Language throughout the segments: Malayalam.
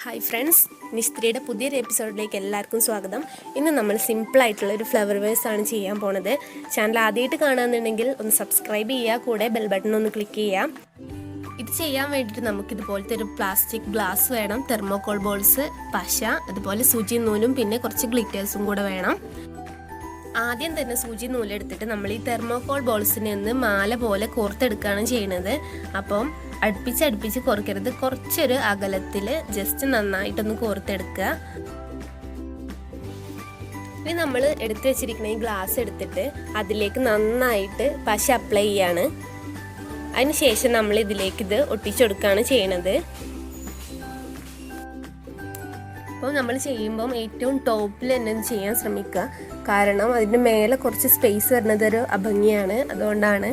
ഹായ് ഫ്രണ്ട്സ്, നിസ്ത്രിയുടെ പുതിയൊരു എപ്പിസോഡിലേക്ക് എല്ലാവർക്കും സ്വാഗതം. ഇന്ന് നമ്മൾ സിമ്പിളായിട്ടുള്ള ഒരു ഫ്ലവർ വേസ് ആണ് ചെയ്യാൻ പോണത്. ചാനൽ ആദ്യമായിട്ട് കാണുന്നുണ്ടെങ്കിൽ ഒന്ന് സബ്സ്ക്രൈബ് ചെയ്യുക, കൂടെ ബെൽ ബട്ടൺ ഒന്ന് ക്ലിക്ക് ചെയ്യാം. ഇത് ചെയ്യാൻ വേണ്ടിയിട്ട് നമുക്കിതുപോലത്തെ ഒരു പ്ലാസ്റ്റിക് ഗ്ലാസ് വേണം, തെർമോകോൾ ബോൾസ്, പശ, അതുപോലെ സൂചി നൂലും, പിന്നെ കുറച്ച് ഗ്ലിറ്റേഴ്സും കൂടെ വേണം. ആദ്യം തന്നെ സൂചി നൂലെടുത്തിട്ട് നമ്മൾ ഈ തെർമോകോൾ ബോൾസിനെ ഒന്ന് മാല പോലെ കോർത്തെടുക്കുകയാണ് ചെയ്യുന്നത്. അപ്പം അടുപ്പിച്ച് കോർക്കരുത്, കുറച്ചൊരു അകലത്തിൽ ജസ്റ്റ് നന്നായിട്ടൊന്ന് കോർത്തെടുക്കുക. ഇനി നമ്മൾ എടുത്തു വെച്ചിരിക്കുന്ന ഈ ഗ്ലാസ് എടുത്തിട്ട് അതിലേക്ക് നന്നായിട്ട് പശ അപ്ലൈ ചെയ്യാണ്. അതിനുശേഷം നമ്മൾ ഇതിലേക്ക് ഇത് ഒട്ടിച്ചെടുക്കുകയാണ് ചെയ്യണത്. അപ്പോൾ നമ്മൾ ചെയ്യുമ്പം ഏറ്റവും ടോപ്പിൽ തന്നെ ചെയ്യാൻ ശ്രമിക്കുക, കാരണം അതിൻ്റെ മേലെ കുറച്ച് സ്പേസ് വരുന്നത് ഒരു അഭംഗിയാണ്, അതുകൊണ്ടാണ്.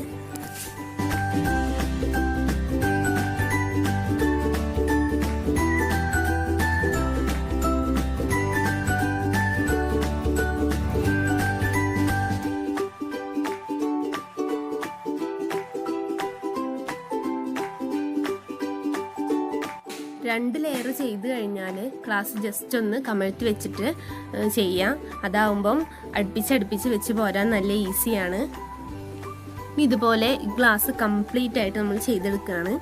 രണ്ട് ലെയർ ചെയ്ത് കഴിഞ്ഞാൽ ഗ്ലാസ് ജസ്റ്റ് ഒന്ന് കമഴ്ത്തി വെച്ചിട്ട് ചെയ്യാം. അതാവുമ്പം അടുപ്പിച്ച് വെച്ച് പോരാൻ നല്ല ഈസിയാണ്. ഇതുപോലെ ഗ്ലാസ് കംപ്ലീറ്റ് ആയിട്ട് നമ്മൾ ചെയ്തെടുക്കുകയാണ്.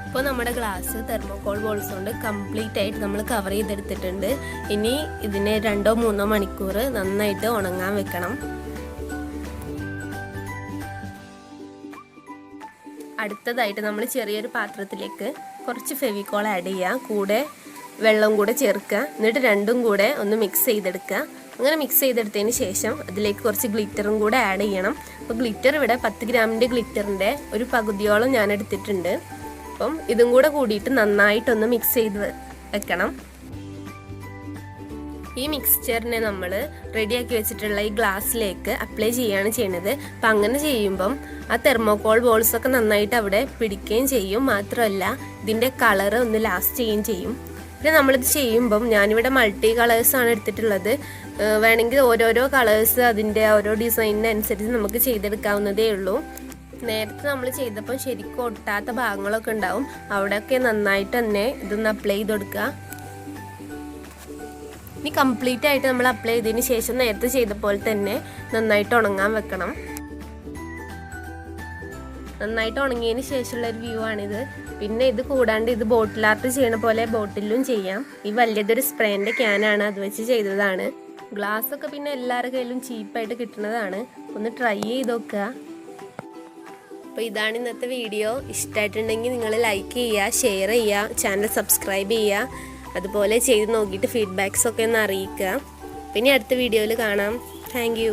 ഇപ്പോൾ നമ്മുടെ ഗ്ലാസ് തെർമോകോൾ ബോൾസ് കൊണ്ട് കംപ്ലീറ്റ് ആയിട്ട് നമ്മൾ കവർ ചെയ്തെടുത്തിട്ടുണ്ട്. ഇനി ഇതിനെ 2-3 മണിക്കൂർ നന്നായിട്ട് ഉണങ്ങാൻ വെക്കണം. അടുത്തതായിട്ട് നമ്മൾ ചെറിയൊരു പാത്രത്തിലേക്ക് കുറച്ച് ഫെവിക്കോൾ ആഡ് ചെയ്യുക, കൂടെ വെള്ളം കൂടെ ചേർക്കുക. എന്നിട്ട് രണ്ടും കൂടെ ഒന്ന് മിക്സ് ചെയ്തെടുക്കുക. അങ്ങനെ മിക്സ് ചെയ്തെടുത്തതിന് ശേഷം അതിലേക്ക് കുറച്ച് ഗ്ലിറ്ററും കൂടെ ആഡ് ചെയ്യണം. അപ്പോൾ ഗ്ലിറ്റർ ഇവിടെ 10 ഗ്രാമിൻ്റെ ഗ്ലിറ്ററിൻ്റെ ഒരു പകുതിയോളം ഞാൻ എടുത്തിട്ടുണ്ട്. അപ്പം ഇതും കൂടെ കൂടിയിട്ട് നന്നായിട്ടൊന്ന് മിക്സ് ചെയ്ത് വെക്കണം. ഈ മിക്സ്ചറിനെ നമ്മൾ റെഡിയാക്കി വെച്ചിട്ടുള്ള ഈ ഗ്ലാസ്സിലേക്ക് അപ്ലൈ ചെയ്യുകയാണ് ചെയ്യുന്നത്. അപ്പം അങ്ങനെ ചെയ്യുമ്പം ആ തെർമോകോൾ ബോൾസൊക്കെ നന്നായിട്ട് അവിടെ പിടിക്കുകയും ചെയ്യും. മാത്രമല്ല ഇതിൻ്റെ കളറ് ഒന്ന് ലാസ്റ്റ് ചെയ്യുകയും ചെയ്യും. പിന്നെ നമ്മളിത് ചെയ്യുമ്പം ഞാനിവിടെ മൾട്ടി കളേഴ്സാണ് എടുത്തിട്ടുള്ളത്. വേണമെങ്കിൽ ഓരോരോ കളേഴ്സ് അതിൻ്റെ ഓരോ ഡിസൈനിനനുസരിച്ച് നമുക്ക് ചെയ്തെടുക്കാവുന്നതേ ഉള്ളൂ. നേരത്തെ നമ്മൾ ചെയ്തപ്പോൾ ശരിക്കും ഒട്ടാത്ത ഭാഗങ്ങളൊക്കെ ഉണ്ടാവും, അവിടെയൊക്കെ നന്നായിട്ട് തന്നെ ഇതൊന്ന് അപ്ലൈ ചെയ്ത് കൊടുക്കുക. ഇനി കംപ്ലീറ്റ് ആയിട്ട് നമ്മൾ അപ്ലൈ ചെയ്തതിന് ശേഷം നേരത്തെ ചെയ്ത പോലെ തന്നെ നന്നായിട്ട് ഉണങ്ങാൻ വെക്കണം. നന്നായിട്ട് ഉണങ്ങിയതിന് ശേഷമുള്ള ഒരു വ്യൂ ആണിത്. പിന്നെ ഇത് കൂടാണ്ട് ഇത് ബോട്ടിൽ ആർട്ട് ചെയ്യണ പോലെ ബോട്ടിലും ചെയ്യാം. ഈ വലിയതൊരു സ്പ്രേൻ്റെ ക്യാനാണ്, അത് വെച്ച് ചെയ്തതാണ്. ഗ്ലാസ്സൊക്കെ പിന്നെ എല്ലാവരുടെ കയ്യിലും ചീപ്പായിട്ട് കിട്ടുന്നതാണ്. ഒന്ന് ട്രൈ ചെയ്ത് നോക്കുക. അപ്പോൾ ഇതാണ് ഇന്നത്തെ വീഡിയോ. ഇഷ്ടമായിട്ടുണ്ടെങ്കിൽ നിങ്ങൾ ലൈക്ക് ചെയ്യുക, ഷെയർ ചെയ്യുക, ചാനൽ സബ്സ്ക്രൈബ് ചെയ്യുക. അതുപോലെ ചെയ്ത് നോക്കിയിട്ട് ഫീഡ്ബാക്സൊക്കെ ഒന്ന് അറിയിക്കുക. പിന്നെ അടുത്ത വീഡിയോയിൽ കാണാം. Thank you.